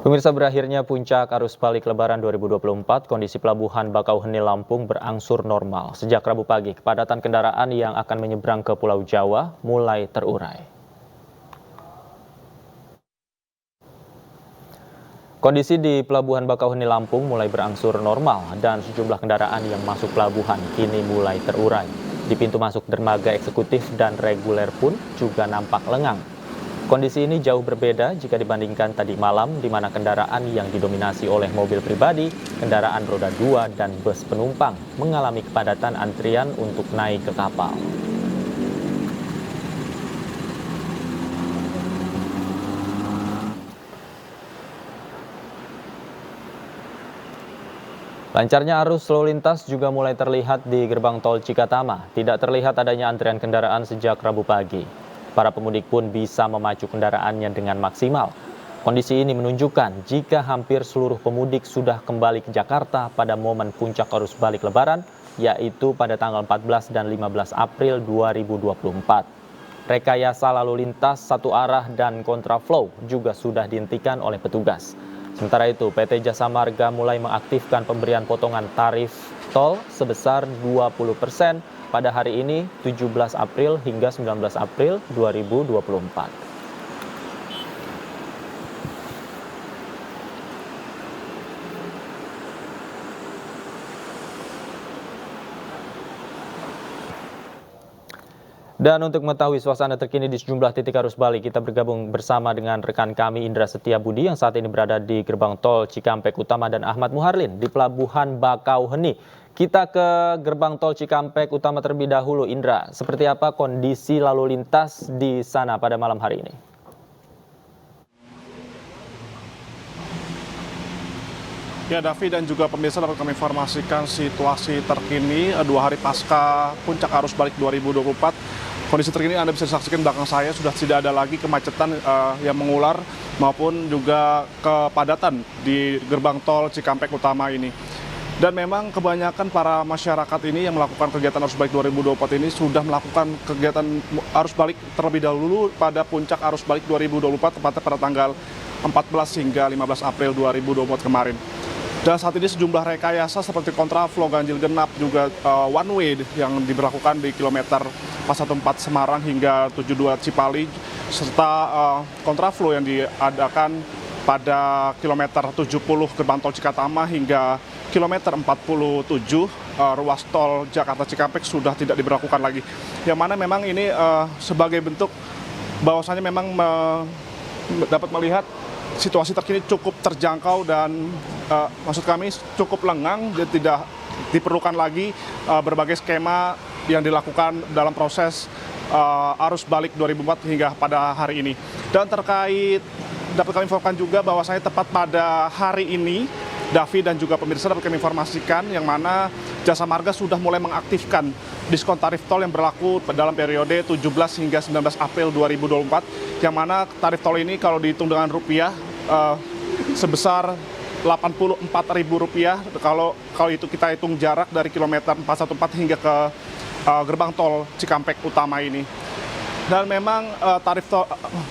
Pemirsa, berakhirnya puncak arus balik Lebaran 2024, kondisi pelabuhan Bakauheni Lampung berangsur normal. Sejak Rabu pagi, kepadatan kendaraan yang akan menyeberang ke Pulau Jawa mulai terurai. Kondisi di Pelabuhan Bakauheni Lampung mulai berangsur normal dan sejumlah kendaraan yang masuk pelabuhan kini mulai terurai. Di pintu masuk dermaga eksekutif dan reguler pun juga nampak lengang. Kondisi ini jauh berbeda jika dibandingkan tadi malam, di mana kendaraan yang didominasi oleh mobil pribadi, kendaraan roda 2, dan bus penumpang mengalami kepadatan antrian untuk naik ke kapal. Lancarnya arus lalu lintas juga mulai terlihat di gerbang tol Cikatama. Tidak terlihat adanya antrian kendaraan sejak Rabu pagi. Para pemudik pun bisa memacu kendaraannya dengan maksimal. Kondisi ini menunjukkan jika hampir seluruh pemudik sudah kembali ke Jakarta pada momen puncak arus balik Lebaran, yaitu pada tanggal 14 dan 15 April 2024. Rekayasa lalu lintas satu arah dan kontraflow juga sudah dihentikan oleh petugas. Sementara itu, PT Jasa Marga mulai mengaktifkan pemberian potongan tarif tol sebesar 20% pada hari ini 17 April hingga 19 April 2024. Dan untuk mengetahui suasana terkini di sejumlah titik arus balik, kita bergabung bersama dengan rekan kami Indra Setiabudi yang saat ini berada di gerbang tol Cikampek Utama dan Ahmad Muharlin di Pelabuhan Bakauheni. Kita ke gerbang tol Cikampek Utama terlebih dahulu, Indra. Seperti apa kondisi lalu lintas di sana pada malam hari ini? Ya, Davi dan juga pemirsa, dapat kami informasikan situasi terkini 2 hari pasca puncak arus balik 2024. Kondisi terkini Anda bisa saksikan belakang saya sudah tidak ada lagi kemacetan yang mengular maupun juga kepadatan di gerbang tol Cikampek Utama ini. Dan memang kebanyakan para masyarakat ini yang melakukan kegiatan arus balik 2024 ini sudah melakukan kegiatan arus balik terlebih dahulu pada puncak arus balik 2024, tepatnya pada tanggal 14 hingga 15 April 2024 kemarin. Dan saat ini sejumlah rekayasa seperti kontraflow, ganjil genap, juga one way yang diberlakukan di kilometer 414 Semarang hingga 72 Cipali, serta kontraflow yang diadakan pada kilometer 70 gerbang tol Cikatama hingga kilometer 47 ruas tol Jakarta Cikampek sudah tidak diberlakukan lagi. Yang mana memang ini sebagai bentuk bahwasannya memang dapat melihat situasi terkini cukup terjangkau dan maksud kami cukup lengang, dan tidak diperlukan lagi berbagai skema yang dilakukan dalam proses arus balik 2004 hingga pada hari ini. Dan terkait dapat kami informasikan juga bahwasanya tepat pada hari ini, Davi dan juga pemirsa, dapat kami informasikan yang mana Jasa Marga sudah mulai mengaktifkan diskon tarif tol yang berlaku dalam periode 17 hingga 19 April 2024, yang mana tarif tol ini kalau dihitung dengan rupiah sebesar Rp84.000 kalau itu kita hitung jarak dari kilometer 414 hingga ke gerbang tol Cikampek Utama ini. Dan memang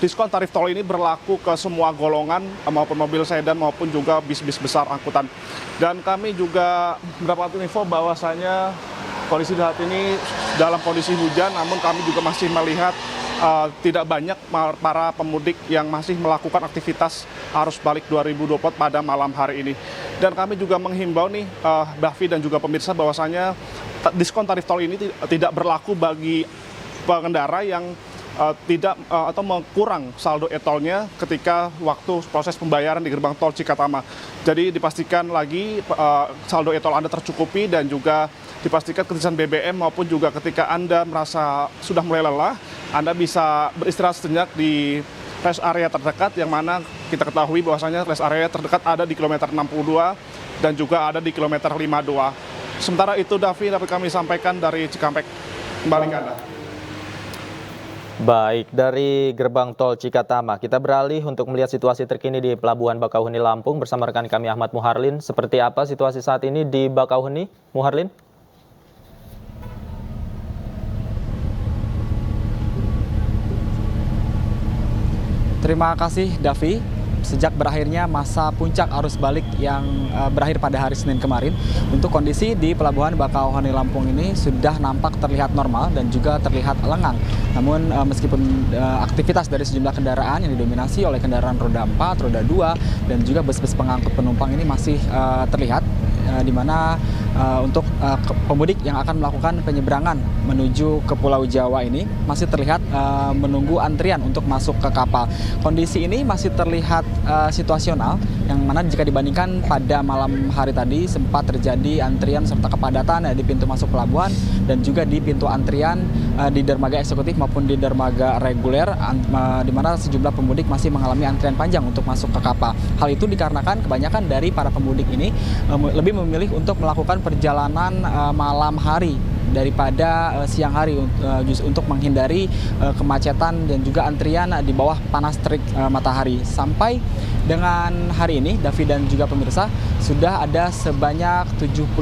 diskon tarif tol ini berlaku ke semua golongan maupun mobil sedan maupun juga bis-bis besar angkutan. Dan kami juga mendapatkan info bahwasanya kondisi saat ini dalam kondisi hujan, namun kami juga masih melihat tidak banyak para pemudik yang masih melakukan aktivitas arus balik 2024 pada malam hari ini. Dan kami juga menghimbau nih, Davi dan juga pemirsa, bahwasanya diskon tarif tol ini tidak berlaku bagi pengendara yang tidak atau kurang saldo e-tolnya ketika waktu proses pembayaran di gerbang tol Cikatama. Jadi dipastikan lagi saldo e-tol Anda tercukupi, dan juga dipastikan ketisan BBM maupun juga ketika Anda merasa sudah mulai lelah, Anda bisa beristirahat sejenak di rest area terdekat, yang mana kita ketahui bahwasanya rest area terdekat ada di kilometer 62 dan juga ada di kilometer 52. Sementara itu, Davi, dapat kami sampaikan dari Cikampek. Kembali ke Anda. Baik, dari gerbang tol Cikatama, kita beralih untuk melihat situasi terkini di Pelabuhan Bakauheni Lampung bersama rekan kami Ahmad Muharlin. Seperti apa situasi saat ini di Bakauheni, Muharlin? Terima kasih, Davi. sejak berakhirnya masa puncak arus balik yang berakhir pada hari Senin kemarin, untuk kondisi di Pelabuhan Bakauheni Lampung ini sudah nampak terlihat normal dan juga terlihat lengang. Namun meskipun aktivitas dari sejumlah kendaraan yang didominasi oleh kendaraan roda 4, roda 2, dan juga bus-bus pengangkut penumpang ini masih terlihat, di mana untuk pemudik yang akan melakukan penyeberangan menuju ke Pulau Jawa ini masih terlihat menunggu antrian untuk masuk ke kapal. Kondisi ini masih terlihat situasional, yang mana jika dibandingkan pada malam hari tadi sempat terjadi antrian serta kepadatan di pintu masuk pelabuhan dan juga di pintu antrian di dermaga eksekutif maupun di dermaga reguler, di mana sejumlah pemudik masih mengalami antrian panjang untuk masuk ke kapal. Hal itu dikarenakan kebanyakan dari para pemudik ini lebih memilih untuk melakukan perjalanan malam hari daripada siang hari untuk menghindari kemacetan dan juga antrian di bawah panas terik matahari. Sampai dengan hari ini, Davi dan juga pemirsa, sudah ada sebanyak 70%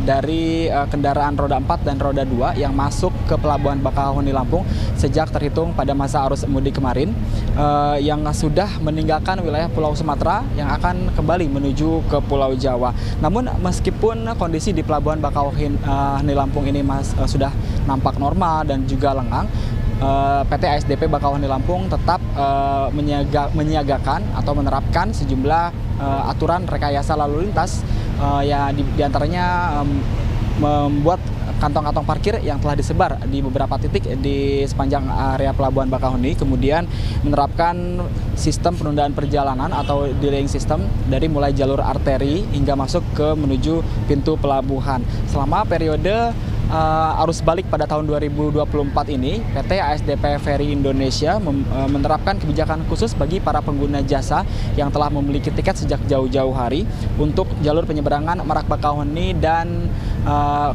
dari kendaraan roda 4 dan roda 2 yang masuk ke Pelabuhan Bakauheni Lampung sejak terhitung pada masa arus mudik kemarin, yang sudah meninggalkan wilayah Pulau Sumatera yang akan kembali menuju ke Pulau Jawa. Namun meskipun kondisi di Pelabuhan Bakauheni Lampung ini sudah nampak normal dan juga lengang, PT ASDP Bakauheni Lampung tetap menyiagakan atau menerapkan sejumlah aturan rekayasa lalu lintas, diantaranya membuat kantong-kantong parkir yang telah disebar di beberapa titik di sepanjang area Pelabuhan Bakauheni, kemudian menerapkan sistem penundaan perjalanan atau delaying system dari mulai jalur arteri hingga masuk ke menuju pintu pelabuhan. Selama periode arus balik pada tahun 2024 ini, PT ASDP Ferry Indonesia menerapkan kebijakan khusus bagi para pengguna jasa yang telah memiliki tiket sejak jauh-jauh hari untuk jalur penyeberangan Merak Bakauheni dan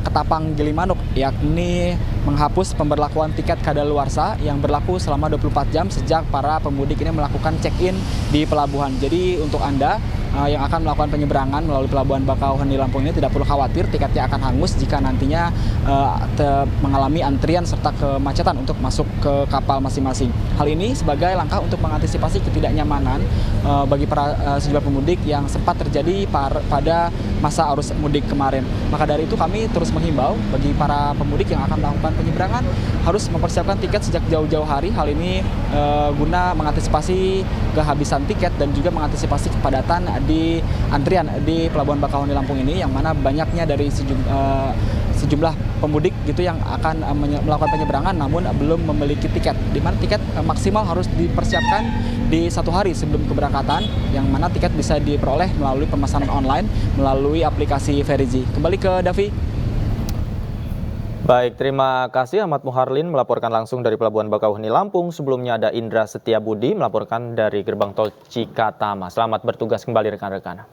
Ketapang Gilimanuk, yakni menghapus pemberlakuan tiket kadaluarsa yang berlaku selama 24 jam sejak para pemudik ini melakukan check-in di pelabuhan. Jadi untuk Anda yang akan melakukan penyeberangan melalui Pelabuhan Bakauheni Lampung ini tidak perlu khawatir tiketnya akan hangus jika nantinya mengalami antrian serta kemacetan untuk masuk ke kapal masing-masing. Hal ini sebagai langkah untuk mengantisipasi ketidaknyamanan bagi para sejumlah pemudik yang sempat terjadi pada masa arus mudik kemarin. Maka dari itu kami terus menghimbau bagi para pemudik yang akan melakukan penyeberangan harus mempersiapkan tiket sejak jauh-jauh hari. Hal ini guna mengantisipasi kehabisan tiket dan juga mengantisipasi kepadatan di antrian di Pelabuhan Bakauheni Lampung ini, yang mana banyaknya dari sejumlah pemudik gitu yang akan melakukan penyeberangan namun belum memiliki tiket, di mana tiket maksimal harus dipersiapkan di 1 hari sebelum keberangkatan, yang mana tiket bisa diperoleh melalui pemesanan online melalui aplikasi Ferry. Kembali ke Davi. Baik, terima kasih Ahmad Muharlin melaporkan langsung dari Pelabuhan Bakauheni Lampung. Sebelumnya ada Indra Setiabudi melaporkan dari Gerbang Tol Cikatama. Selamat bertugas kembali rekan-rekan.